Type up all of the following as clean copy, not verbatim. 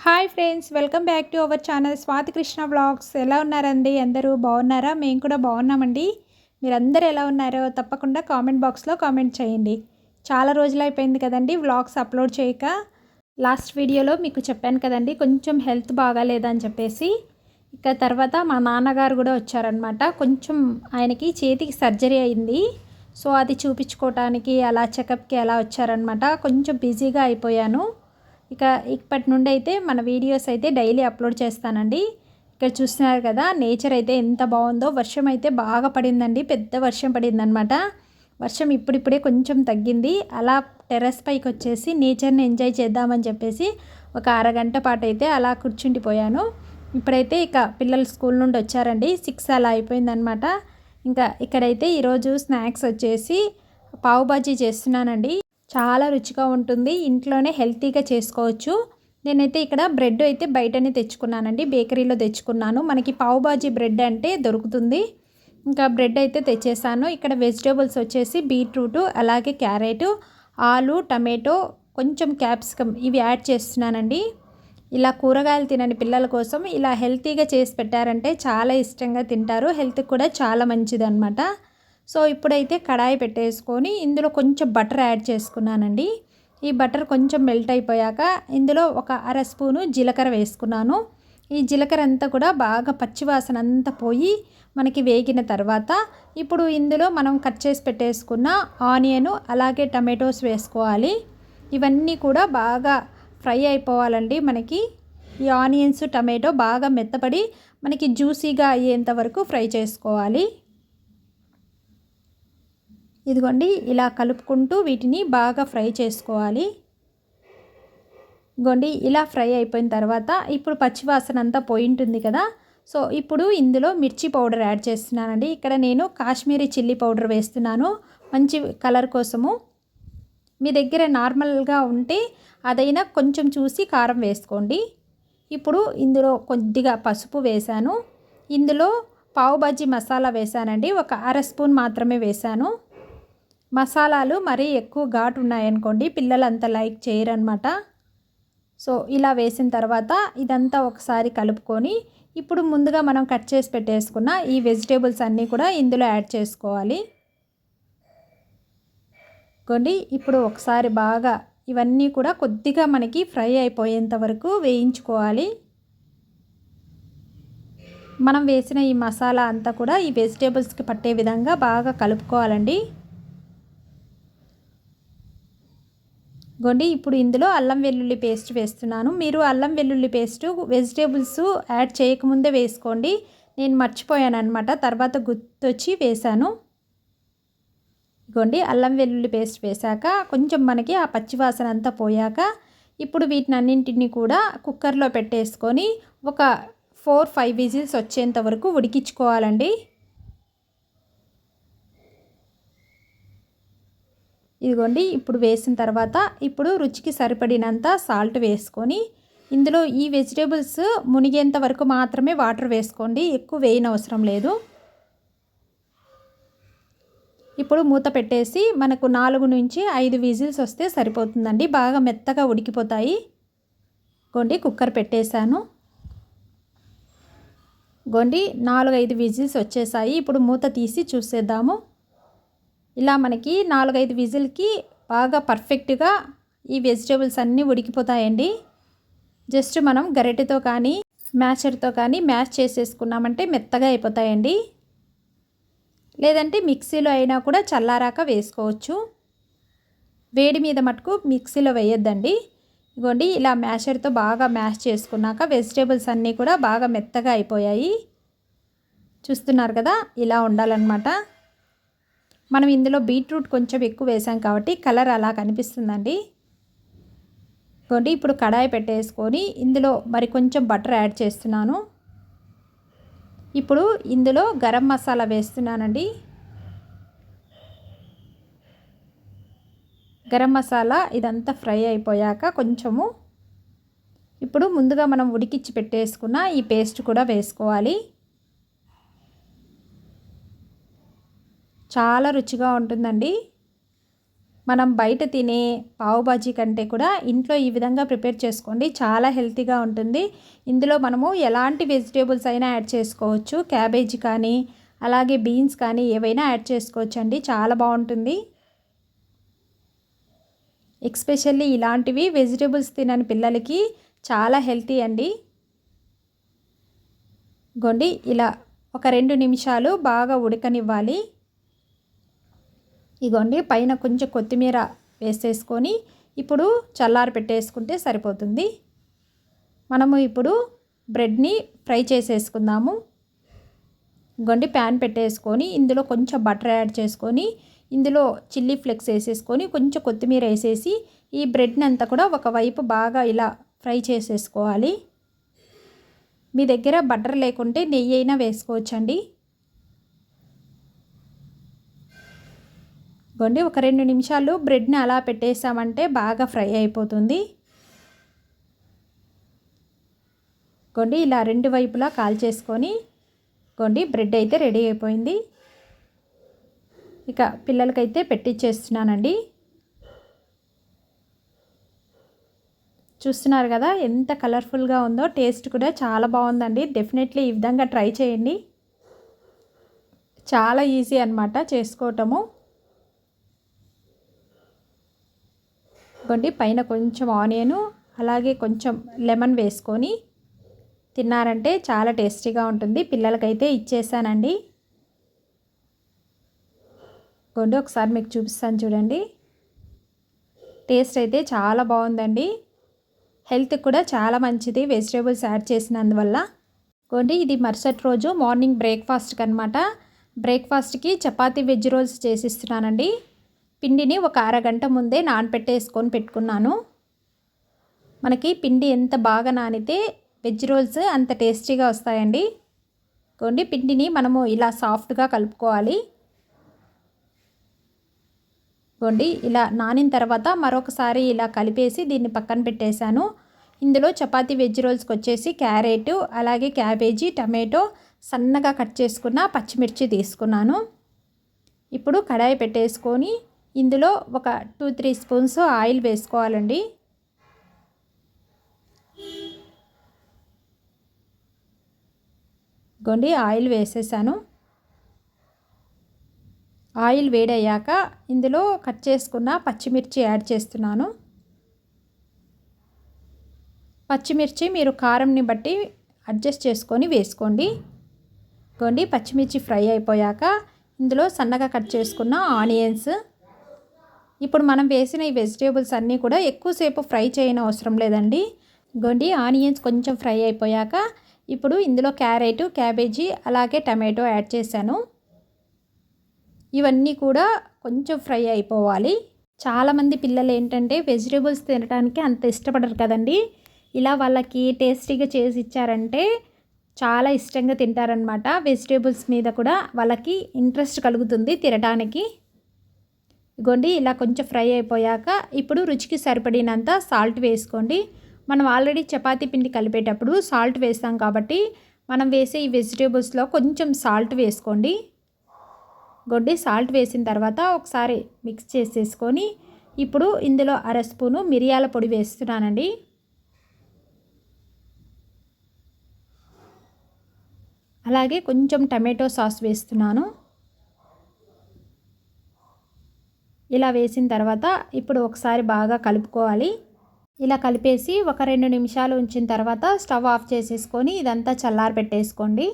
Hi friends, welcome back to our channel Swathi Krishna vlogs. ఎలా ఉన్నారండి? అందరూ బాగున్నారా? మేము కూడా బాగున్నామండి. మీరందరూ ఎలా ఉన్నారో తప్పకుండా కామెంట్ బాక్స్లో కామెంట్ చేయండి. చాలా రోజులు అయిపోయింది కదండి వ్లాగ్స్ అప్లోడ్ చేయక. లాస్ట్ వీడియోలో మీకు చెప్పాను కదండి, కొంచెం హెల్త్ బాగాలేదని చెప్పేసి. ఇక తర్వాత మా నాన్నగారు కూడా వచ్చారనమాట. కొంచెం ఆయనకి చేతికి సర్జరీ అయింది. సో అది చూపించుకోవటానికి అలా చెకప్కి అలా వచ్చారనమాట. కొంచెం బిజీగా అయిపోయాను. ఇక ఇప్పటి నుండి అయితే మన వీడియోస్ అయితే డైలీ అప్లోడ్ చేస్తానండి. ఇక్కడ చూస్తున్నారు కదా, నేచర్ అయితే ఎంత బాగుందో. వర్షం అయితే బాగా పడిందండి, పెద్ద వర్షం పడిందనమాట. వర్షం ఇప్పుడిప్పుడే కొంచెం తగ్గింది. అలా టెర్రస్ పైకి వచ్చేసి నేచర్ని ఎంజాయ్ చేద్దామని చెప్పేసి ఒక అరగంట పాటు అయితే అలా కూర్చుండిపోయాను. ఇప్పుడైతే ఇక పిల్లలు స్కూల్ నుండి వచ్చారండి. 6 అలా అయిపోయిందనమాట. ఇంకా ఇక్కడైతే ఈరోజు స్నాక్స్ వచ్చేసి పావు బాజీ చేస్తున్నానండి. చాలా రుచిగా ఉంటుంది, ఇంట్లోనే హెల్తీగా చేసుకోవచ్చు. నేనైతే ఇక్కడ బ్రెడ్ అయితే బయటనే తెచ్చుకున్నానండి, బేకరీలో తెచ్చుకున్నాను. మనకి పావు బాజీ బ్రెడ్ అంటే దొరుకుతుంది. ఇంకా బ్రెడ్ అయితే తెచ్చేసాను. ఇక్కడ వెజిటేబుల్స్ వచ్చేసి బీట్రూట్, అలాగే క్యారెట్, ఆలు, టమాటో, కొంచెం క్యాప్సికమ్ ఇవి యాడ్ చేస్తున్నానండి. ఇలా కూరగాయలు తినని పిల్లల కోసం ఇలా హెల్తీగా చేసి పెట్టారంటే చాలా ఇష్టంగా తింటారు. హెల్త్కి కూడా చాలా మంచిది అనమాట. సో ఇప్పుడైతే కడాయి పెట్టేసుకొని ఇందులో కొంచెం బటర్ యాడ్ చేసుకున్నానండి. ఈ బటర్ కొంచెం మెల్ట్ అయిపోయాక ఇందులో ఒక అర స్పూను జీలకర్ర వేసుకున్నాను. ఈ జీలకర్ర అంతా కూడా బాగా పచ్చివాసన అంతా పోయి మనకి వేగిన తర్వాత ఇప్పుడు ఇందులో మనం కట్ చేసి పెట్టేసుకున్న ఆనియన్, అలాగే టమాటోస్ వేసుకోవాలి. ఇవన్నీ కూడా బాగా ఫ్రై అయిపోవాలండి. మనకి ఈ ఆనియన్స్, టమాటో బాగా మెత్తపడి మనకి జ్యూసీగా అయ్యేంత వరకు ఫ్రై చేసుకోవాలి. ఇదిగోండి, ఇలా కలుపుకుంటూ వీటిని బాగా ఫ్రై చేసుకోవాలి. ఇదిగోండి, ఇలా ఫ్రై అయిపోయిన తర్వాత ఇప్పుడు పచ్చివాసన అంతా పోయి ఉంటుంది కదా. సో ఇప్పుడు ఇందులో మిర్చి పౌడర్ యాడ్ చేస్తున్నానండి. ఇక్కడ నేను కాశ్మీరీ చిల్లీ పౌడర్ వేస్తున్నాను, మంచి కలర్ కోసము. మీ దగ్గర నార్మల్గా ఉంటే అదైనా కొంచెం చూసి కారం వేసుకోండి. ఇప్పుడు ఇందులో కొద్దిగా పసుపు వేశాను. ఇందులో పావు బాజీ మసాలా వేశానండి, ఒక అర స్పూన్ మాత్రమే వేశాను. మసాలాలు మరీ ఎక్కువ ఘాటు ఉన్నాయనుకోండి, పిల్లలు అంత లైక్ చేయరనమాట. సో ఇలా వేసిన తర్వాత ఇదంతా ఒకసారి కలుపుకొని ఇప్పుడు ముందుగా మనం కట్ చేసి పెట్టేసుకున్న ఈ వెజిటేబుల్స్ అన్నీ కూడా ఇందులో యాడ్ చేసుకోవాలి. కొన్ని ఇప్పుడు ఒకసారి బాగా ఇవన్నీ కూడా కొద్దిగా మనకి ఫ్రై అయిపోయేంత వరకు వేయించుకోవాలి. మనం వేసిన ఈ మసాలా అంతా కూడా ఈ వెజిటేబుల్స్కి పట్టే విధంగా బాగా కలుపుకోవాలండి. గోండి, ఇప్పుడు ఇందులో అల్లం వెల్లుల్లి పేస్ట్ వేస్తున్నాను. మీరు అల్లం వెల్లుల్లి పేస్ట్ వెజిటేబుల్స్ యాడ్ చేయకముందే వేసుకోండి. నేను మర్చిపోయాను అనమాట, తర్వాత గుర్తొచ్చి వేశాను. ఇగోండి, అల్లం వెల్లుల్లి పేస్ట్ వేశాక కొంచెం మనకి ఆ పచ్చివాసన అంతా పోయాక ఇప్పుడు వీటిని అన్నింటినీ కూడా కుక్కర్లో పెట్టేసుకొని ఒక 4-5 విజిల్స్ వచ్చేంత వరకు ఉడికించుకోవాలండి. ఇదిగోండి, ఇప్పుడు వేసిన తర్వాత ఇప్పుడు రుచికి సరిపడినంత సాల్ట్ వేసుకొని ఇందులో ఈ వెజిటేబుల్స్ మునిగేంత వరకు మాత్రమే వాటర్ వేసుకోండి, ఎక్కువ వేయనవసరం లేదు. ఇప్పుడు మూత పెట్టేసి మనకు 4 నుంచి 5 విజిల్స్ వస్తే సరిపోతుందండి, బాగా మెత్తగా ఉడికిపోతాయి. గోండి, కుక్కర్ పెట్టేశాను. గోండి, 4-5 విజిల్స్ వచ్చేసాయి. ఇప్పుడు మూత తీసి చూసేద్దాము. ఇలా మనకి 4-5 విజిల్కి బాగా పర్ఫెక్ట్గా ఈ వెజిటేబుల్స్ అన్నీ ఉడికిపోతాయండి. జస్ట్ మనం గరిటెతో కానీ మ్యాషర్తో కానీ మ్యాష్ చేసేసుకున్నామంటే మెత్తగా అయిపోతాయండి. లేదంటే మిక్సీలో అయినా కూడా చల్లారాక వేసుకోవచ్చు. వేడి మీద మటుకు మిక్సీలో వేయొద్దండి. ఇదిగోండి, ఇలా మ్యాషర్తో బాగా మ్యాష్ చేసుకున్నాక వెజిటేబుల్స్ అన్నీ కూడా బాగా మెత్తగా అయిపోయాయి. చూస్తున్నారు కదా, ఇలా ఉండాలన్నమాట. మనం ఇందులో బీట్రూట్ కొంచెం ఎక్కువ వేసాం కాబట్టి కలర్ అలా కనిపిస్తుందండి. ఇదిగోండి, ఇప్పుడు కడాయి పెట్టేసుకొని ఇందులో మరి కొంచెం బటర్ యాడ్ చేస్తున్నాను. ఇప్పుడు ఇందులో గరం మసాలా వేస్తున్నానండి. గరం మసాలా ఇదంతా ఫ్రై అయిపోయాక కొంచెము ఇప్పుడు ముందుగా మనం ఉడికించి పెట్టేసుకున్న ఈ పేస్ట్ కూడా వేసుకోవాలి. చాలా రుచిగా ఉంటుందండి. మనం బయట తినే పావు బాజీ కంటే కూడా ఇంట్లో ఈ విధంగా ప్రిపేర్ చేసుకోండి, చాలా హెల్తీగా ఉంటుంది. ఇందులో మనము ఎలాంటి వెజిటేబుల్స్ అయినా యాడ్ చేసుకోవచ్చు, క్యాబేజీ కానీ అలాగే బీన్స్ కానీ ఏవైనా యాడ్ చేసుకోవచ్చు అండి, చాలా బాగుంటుంది. ఎస్పెషల్లీ ఇలాంటివి వెజిటేబుల్స్ తినని పిల్లలకి చాలా హెల్తీ అండి. గోండి ఇలా ఒక 2 నిమిషాలు బాగా ఉడకనివ్వాలి. ఇగోండి పైన కొంచెం కొత్తిమీర వేసేసుకొని ఇప్పుడు చల్లారి పెట్టేసుకుంటే సరిపోతుంది. మనము ఇప్పుడు బ్రెడ్ని ఫ్రై చేసేసుకుందాము. ఇగోండి ప్యాన్ పెట్టేసుకొని ఇందులో కొంచెం బటర్ యాడ్ చేసుకొని ఇందులో చిల్లీ ఫ్లేక్స్ వేసేసుకొని కొంచెం కొత్తిమీర వేసేసి ఈ బ్రెడ్ని అంతా కూడా ఒకవైపు బాగా ఇలా ఫ్రై చేసేసుకోవాలి. మీ దగ్గర బటర్ లేకుంటే నెయ్యి అయినా వేసుకోవచ్చండి. గోండి ఒక 2 నిమిషాలు బ్రెడ్ని అలా పెట్టేసామంటే బాగా ఫ్రై అయిపోతుంది. గోండి ఇలా 2 వైపులా కాల్చేసుకొని గోండి బ్రెడ్ అయితే రెడీ అయిపోయింది. ఇక పిల్లలకైతే పెట్టిచ్చేస్తున్నానండి. చూస్తున్నారు కదా ఎంత కలర్ఫుల్గా ఉందో, టేస్ట్ కూడా చాలా బాగుందండి. డెఫినెట్లీ ఈ విధంగా ట్రై చేయండి, చాలా ఈజీ అన్నమాట చేసుకోవటము. ఇదిగోండి పైన కొంచెం ఆనియను అలాగే కొంచెం లెమన్ వేసుకొని తిన్నారంటే చాలా టేస్టీగా ఉంటుంది. పిల్లలకైతే ఇచ్చేసానండి. ఇదిగోండి ఒకసారి మీకు చూపిస్తాను చూడండి. టేస్ట్ అయితే చాలా బాగుందండి, హెల్త్ కూడా చాలా మంచిది వెజిటేబుల్స్ యాడ్ చేసినందువల్ల. ఇదిగోండి ఇది మరుసటి రోజు మార్నింగ్ బ్రేక్ఫాస్ట్కి అనమాట. బ్రేక్ఫాస్ట్కి చపాతీ వెజ్ రోల్స్ చేసిస్తున్నానండి. పిండిని ఒక అరగంట ముందే నానపెట్టేసుకొని పెట్టుకున్నాను. మనకి పిండి ఎంత బాగా నానితే వెజ్ రోల్స్ అంత టేస్టీగా వస్తాయండి. ఇదిగోండి పిండిని మనము ఇలా సాఫ్ట్గా కలుపుకోవాలి. ఇదిగోండి ఇలా నానిన తర్వాత మరొకసారి ఇలా కలిపేసి దీన్ని పక్కన పెట్టేశాను. ఇందులో చపాతీ వెజ్ రోల్స్కి వచ్చేసి క్యారెట్ అలాగే క్యాబేజీ టమాటో సన్నగా కట్ చేసుకున్న పచ్చిమిర్చి తీసుకున్నాను. ఇప్పుడు కడాయి పెట్టేసుకొని ఇందులో ఒక 2-3 స్పూన్స్ ఆయిల్ వేసుకోవాలండి. గోండి ఆయిల్ వేసేసాను. ఆయిల్ వేడయ్యాక ఇందులో కట్ చేసుకున్న పచ్చిమిర్చి యాడ్ చేస్తున్నాను. పచ్చిమిర్చి మీరు కారంని బట్టి అడ్జస్ట్ చేసుకొని వేసుకోండి. గోండి పచ్చిమిర్చి ఫ్రై అయిపోయాక ఇందులో సన్నగా కట్ చేసుకున్న ఆనియన్స్, ఇప్పుడు మనం వేసిన ఈ వెజిటేబుల్స్ అన్నీ కూడా ఎక్కువసేపు ఫ్రై చేయని అవసరం లేదండి. గోండి ఆనియన్స్ కొంచెం ఫ్రై అయిపోయాక ఇప్పుడు ఇందులో క్యారెట్ క్యాబేజీ అలాగే టమాటో యాడ్ చేశాను. ఇవన్నీ కూడా కొంచెం ఫ్రై అయిపోవాలి. చాలామంది పిల్లలు ఏంటంటే వెజిటేబుల్స్ తినడానికి అంత ఇష్టపడరు కదండి. ఇలా వాళ్ళకి టేస్టీగా చేసి ఇచ్చారంటే చాలా ఇష్టంగా తింటారనమాట. వెజిటేబుల్స్ మీద కూడా వాళ్ళకి ఇంట్రెస్ట్ కలుగుతుంది తినడానికి. ఇగోండి ఇలా కొంచెం ఫ్రై అయిపోయాక ఇప్పుడు రుచికి సరిపడినంత సాల్ట్ వేసుకోండి. మనం ఆల్రెడీ చపాతీ పిండి కలిపేటప్పుడు సాల్ట్ వేస్తాం కాబట్టి మనం వేసే ఈ వెజిటేబుల్స్లో కొంచెం సాల్ట్ వేసుకోండి. గొడ్డి సాల్ట్ వేసిన తర్వాత ఒకసారి మిక్స్ చేసేసుకొని ఇప్పుడు ఇందులో 1/2 స్పూను మిరియాల పొడి వేస్తున్నానండి. అలాగే కొంచెం టమాటో సాస్ వేస్తున్నాను. ఇలా వేసిన తర్వాత ఇప్పుడు ఒకసారి బాగా కలుపుకోవాలి. ఇలా కలిపేసి ఒక 2 నిమిషాలు ఉంచిన తర్వాత స్టవ్ ఆఫ్ చేసేసుకొని ఇదంతా చల్లారి పెట్టేసుకోండి.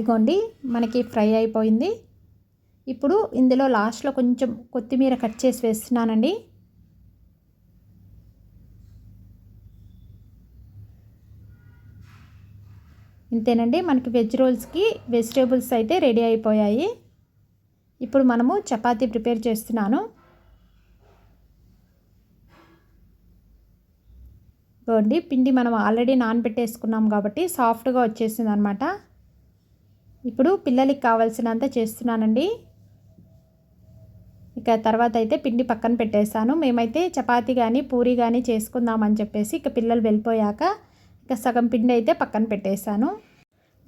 ఇగోండి మనకి ఫ్రై అయిపోయింది. ఇప్పుడు ఇందులో లాస్ట్లో కొంచెం కొత్తిమీర కట్ చేసి వేస్తున్నానండి. ఇంతేనండి, మనకి వెజ్ రోల్స్కి వెజిటేబుల్స్ అయితే రెడీ అయిపోయాయి. ఇప్పుడు మనము చపాతీ ప్రిపేర్ చేస్తున్నాను. ఇదిగోండి పిండి మనం ఆల్రెడీ నానబెట్టేసుకున్నాం కాబట్టి సాఫ్ట్గా వచ్చేసింది అనమాట. ఇప్పుడు పిల్లలకి కావాల్సినంత చేస్తున్నానండి. ఇక తర్వాత అయితే పిండి పక్కన పెట్టేశాను. మేమైతే చపాతీ కానీ పూరి కానీ చేసుకుందామని చెప్పేసి ఇక పిల్లలు వెళ్ళిపోయాక ఇక సగం పిండి అయితే పక్కన పెట్టేశాను.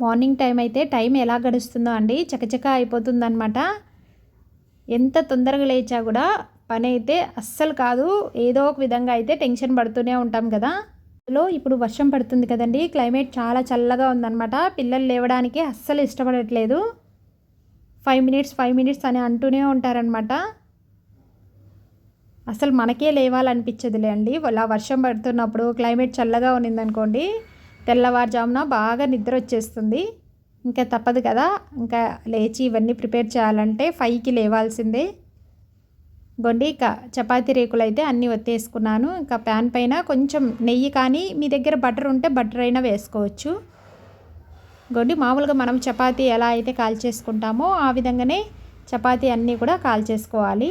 మార్నింగ్ టైం అయితే టైం ఎలా గడుస్తుందో అండి, చకచక అయిపోతుందన్నమాట. ఎంత తొందరగా లేచా కూడా పని అయితే అస్సలు కాదు. ఏదో ఒక విధంగా అయితే టెన్షన్ పడుతూనే ఉంటాం కదా. ఇప్పుడు వర్షం పడుతుంది కదండి, క్లైమేట్ చాలా చల్లగా ఉందన్నమాట. పిల్లలు లేవడానికి అస్సలు ఇష్టపడట్లేదు. 5 మినిట్స్ అని అంటూనే ఉంటారనమాట. అసలు మనకే లేవాలనిపించదులే అండి. అలా వర్షం పడుతున్నప్పుడు క్లైమేట్ చల్లగా ఉన్నిందనుకోండి, తెల్లవారుజామున బాగా నిద్ర వచ్చేస్తుంది. ఇంకా తప్పదు కదా, ఇంకా లేచి ఇవన్నీ ప్రిపేర్ చేయాలంటే 5కి లేవాల్సిందే. గొండి ఇక చపాతీ రేకులు అయితే అన్నీ ఒత్తేసుకున్నాను. ఇంకా ప్యాన్ పైన కొంచెం నెయ్యి కానీ మీ దగ్గర బటర్ ఉంటే బటర్ అయినా వేసుకోవచ్చు. గొండి మామూలుగా మనం చపాతీ ఎలా అయితే కాల్చేసుకుంటామో ఆ విధంగానే చపాతీ అన్నీ కూడా కాల్చేసుకోవాలి.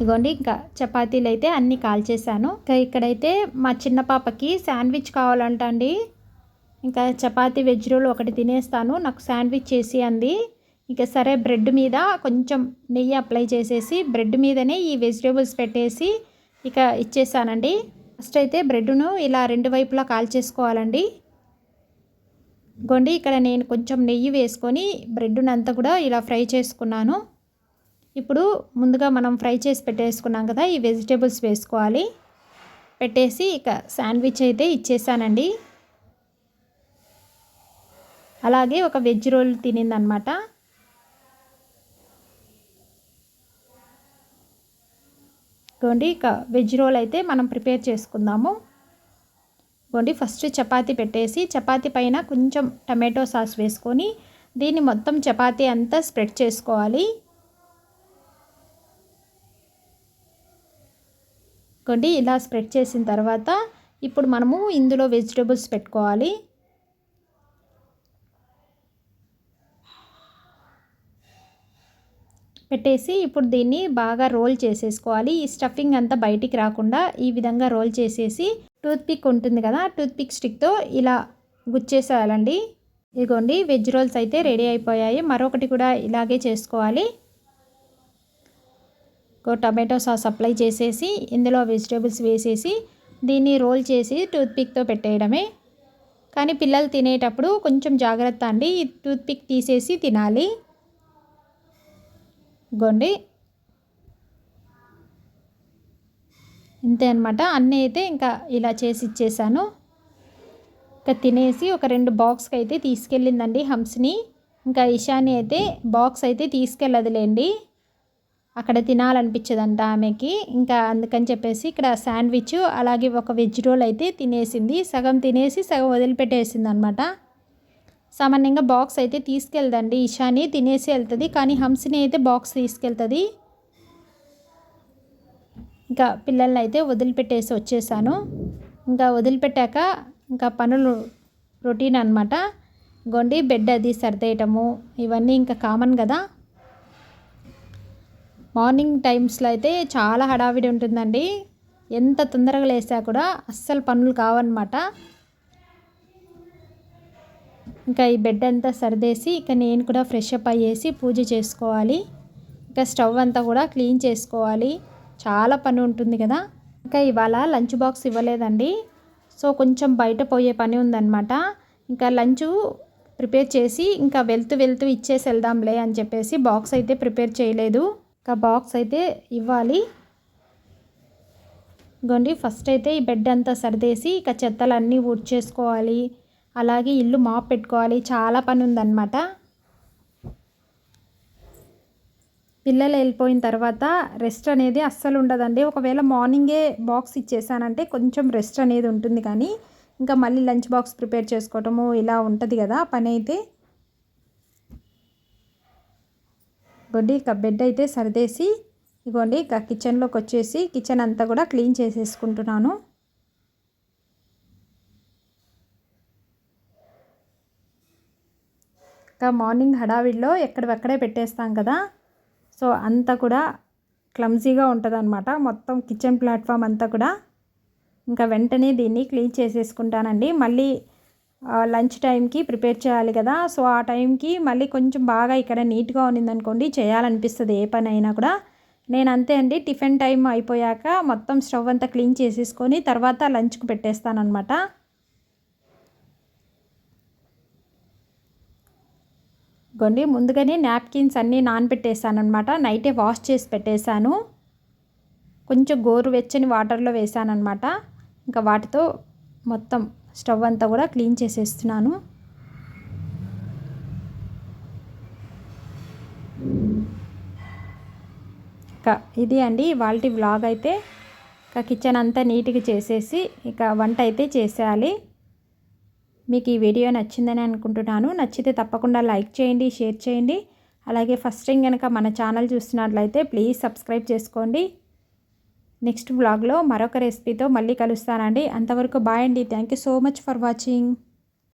ఇగోండి ఇంకా చపాతీలు అయితే అన్నీ కాల్చేసాను. ఇంకా ఇక్కడైతే మా చిన్న పాపకి శాండ్విచ్ కావాలంట అండి. ఇంకా చపాతీ వెజ్ రోల్ ఒకటి తినేస్తాను, నాకు శాండ్విచ్ చేసి అంది. ఇక సరే బ్రెడ్ మీద కొంచెం నెయ్యి అప్లై చేసేసి బ్రెడ్ మీదనే ఈ వెజిటేబుల్స్ పెట్టేసి ఇక ఇచ్చేసానండి. ఫస్ట్ అయితే బ్రెడ్ను ఇలా 2 వైపులా కాల్చేసుకోవాలండి. గొండి ఇక్కడ నేను కొంచెం నెయ్యి వేసుకొని బ్రెడ్ను అంతా కూడా ఇలా ఫ్రై చేసుకున్నాను. ఇప్పుడు ముందుగా మనం ఫ్రై చేసి పెట్టేసుకున్నాం కదా, ఈ వెజిటేబుల్స్ వేసుకోవాలి. పెట్టేసి ఇక శాండ్విచ్ అయితే ఇచ్చేసానండి. అలాగే ఒక వెజ్ రోల్ తినిందనమాట. గోండి ఇక వెజ్ రోల్ అయితే మనం ప్రిపేర్ చేసుకుందాము. గోండి ఫస్ట్ చపాతీ పెట్టేసి చపాతీ పైన కొంచెం టమాటో సాస్ వేసుకొని దీన్ని మొత్తం చపాతీ అంతా స్ప్రెడ్ చేసుకోవాలి. గోండి ఇలా స్ప్రెడ్ చేసిన తర్వాత ఇప్పుడు మనము ఇందులో వెజిటేబుల్స్ పెట్టుకోవాలి. పెట్టేసి ఇప్పుడు దీన్ని బాగా రోల్ చేసేసుకోవాలి. ఈ స్టఫింగ్ అంతా బయటికి రాకుండా ఈ విధంగా రోల్ చేసేసి టూత్పిక్ ఉంటుంది కదా, టూత్పిక్ స్టిక్తో ఇలా గుచ్చేసేయాలండి. ఇదిగోండి వెజ్ రోల్స్ అయితే రెడీ అయిపోయాయి. మరొకటి కూడా ఇలాగే చేసుకోవాలి. టమాటో సాస్ అప్లై చేసేసి ఇందులో వెజిటేబుల్స్ వేసేసి దీన్ని రోల్ చేసి టూత్పిక్తో పెట్టేయడమే. కానీ పిల్లలు తినేటప్పుడు కొంచెం జాగ్రత్త అండి, టూత్పిక్ తీసేసి తినాలి. గోండి ఇంతే అనమాట. అన్నీ అయితే ఇంకా ఇలా చేసి ఇచ్చేసాను. ఇంకా తినేసి ఒక 2 బాక్స్కి అయితే తీసుకెళ్ళిందండి హంస్ని. ఇంకా ఇషాని అయితే బాక్స్ అయితే తీసుకెళ్ళదులేండి, అక్కడ తినాలనిపించదంట ఆమెకి. ఇంకా అందుకని చెప్పేసి ఇక్కడ శాండ్విచ్ అలాగే ఒక వెజ్ రోల్ అయితే తినేసింది. సగం తినేసి సగం వదిలిపెట్టేసింది అనమాట. సామాన్యంగా బాక్స్ అయితే తీసుకెళ్దండి ఇషాని, తినేసి వెళ్తుంది. కానీ హంసిని అయితే బాక్స్ తీసుకెళ్తుంది. ఇంకా పిల్లల్ని అయితే వదిలిపెట్టేసి వచ్చేసాను. ఇంకా వదిలిపెట్టాక ఇంకా పనులు రొటీన్ అనమాట. గొండి బెడ్ అది సర్దేయటము ఇవన్నీ ఇంకా కామన్ కదా. మార్నింగ్ టైమ్స్లో అయితే చాలా హడావిడి ఉంటుందండి. ఎంత తొందరగా లేసా కూడా అస్సలు పనులు కావన్నమాట. ఇంకా ఈ బెడ్ అంతా సర్దేసి ఇక నేను కూడా ఫ్రెష్ అప్ అయ్యేసి పూజ చేసుకోవాలి. ఇంకా స్టవ్ అంతా కూడా క్లీన్ చేసుకోవాలి, చాలా పని ఉంటుంది కదా. ఇంకా ఇవాళ లంచ్ బాక్స్ ఇవ్వలేదండి, సో కొంచెం బయట పోయే పని ఉందన్నమాట. ఇంకా లంచ్ ప్రిపేర్ చేసి ఇంకా వెళ్తూ ఇచ్చేసి వెళ్దాంలే అని చెప్పేసి బాక్స్ అయితే ప్రిపేర్ చేయలేదు. ఇంకా బాక్స్ అయితే ఇవ్వాలి. గోండి ఫస్ట్ అయితే ఈ బెడ్ అంతా సర్దేసి ఇక చెత్తలన్నీ ఊడ్చేసుకోవాలి. అలాగే ఇల్లు మాప్ పెట్టుకోవాలి, చాలా పని ఉందన్నమాట. పిల్లలు వెళ్ళిపోయిన తర్వాత రెస్ట్ అనేది అస్సలు ఉండదండి. ఒకవేళ మార్నింగే బాక్స్ ఇచ్చేసానంటే కొంచెం రెస్ట్ అనేది ఉంటుంది, కానీ ఇంకా మళ్ళీ లంచ్ బాక్స్ ప్రిపేర్ చేసుకోవటము ఇలా ఉంటుంది కదా పని అయితే. ఇగోండి ఇక బెడ్ అయితే సర్దేసి ఇగోండి ఇక కిచెన్లోకి వచ్చేసి కిచెన్ అంతా కూడా క్లీన్ చేసేసుకుంటున్నాను. ఇంకా మార్నింగ్ హడావిడిలో ఎక్కడెక్కడే పెట్టేస్తాం కదా, సో అంతా కూడా క్లమ్జీగా ఉంటుంది అనమాట మొత్తం కిచెన్ ప్లాట్ఫామ్ అంతా కూడా. ఇంకా వెంటనే దీన్ని క్లీన్ చేసేసుకుంటానండి. మళ్ళీ లంచ్ టైంకి ప్రిపేర్ చేయాలి కదా, సో ఆ టైంకి మళ్ళీ కొంచెం బాగా ఇక్కడ నీట్గా ఉన్నిందనుకోండి చేయాలనిపిస్తుంది ఏ పని అయినా కూడా. నేను అంతే అండి, టిఫిన్ టైం అయిపోయాక మొత్తం స్టవ్ అంతా క్లీన్ చేసేసుకొని తర్వాత లంచ్కి పెట్టేస్తానన్నమాట. గొండి ముందుగానే నాప్కిన్స్ అన్నీ నానబెట్టేసానమాట. నైటే వాష్ చేసి పెట్టేశాను. కొంచెం గోరువెచ్చని వాటర్లో వేసానన్నమాట. ఇంకా వాటితో మొత్తం స్టవ్ అంతా కూడా క్లీన్ చేసేస్తున్నాను. ఇక ఇది అండి ఇవాల్టి వ్లాగ్ అయితే. ఇక కిచెన్ అంతా నీట్గా చేసేసి ఇక వంట అయితే చేసేయాలి. మీకు ఈ వీడియో నచ్చిందని అనుకుంటున్నాను. నచ్చితే తప్పకుండా లైక్ చేయండి, షేర్ చేయండి. అలాగే ఫస్ట్ టైం కనుక మన ఛానల్ చూస్తున్నట్లయితే ప్లీజ్ సబ్స్క్రైబ్ చేసుకోండి. నెక్స్ట్ వ్లాగ్లో మరొక రెసిపీతో మళ్ళీ కలుస్తానండి. అంతవరకు బాయ్ అండి. Thank you so much for watching.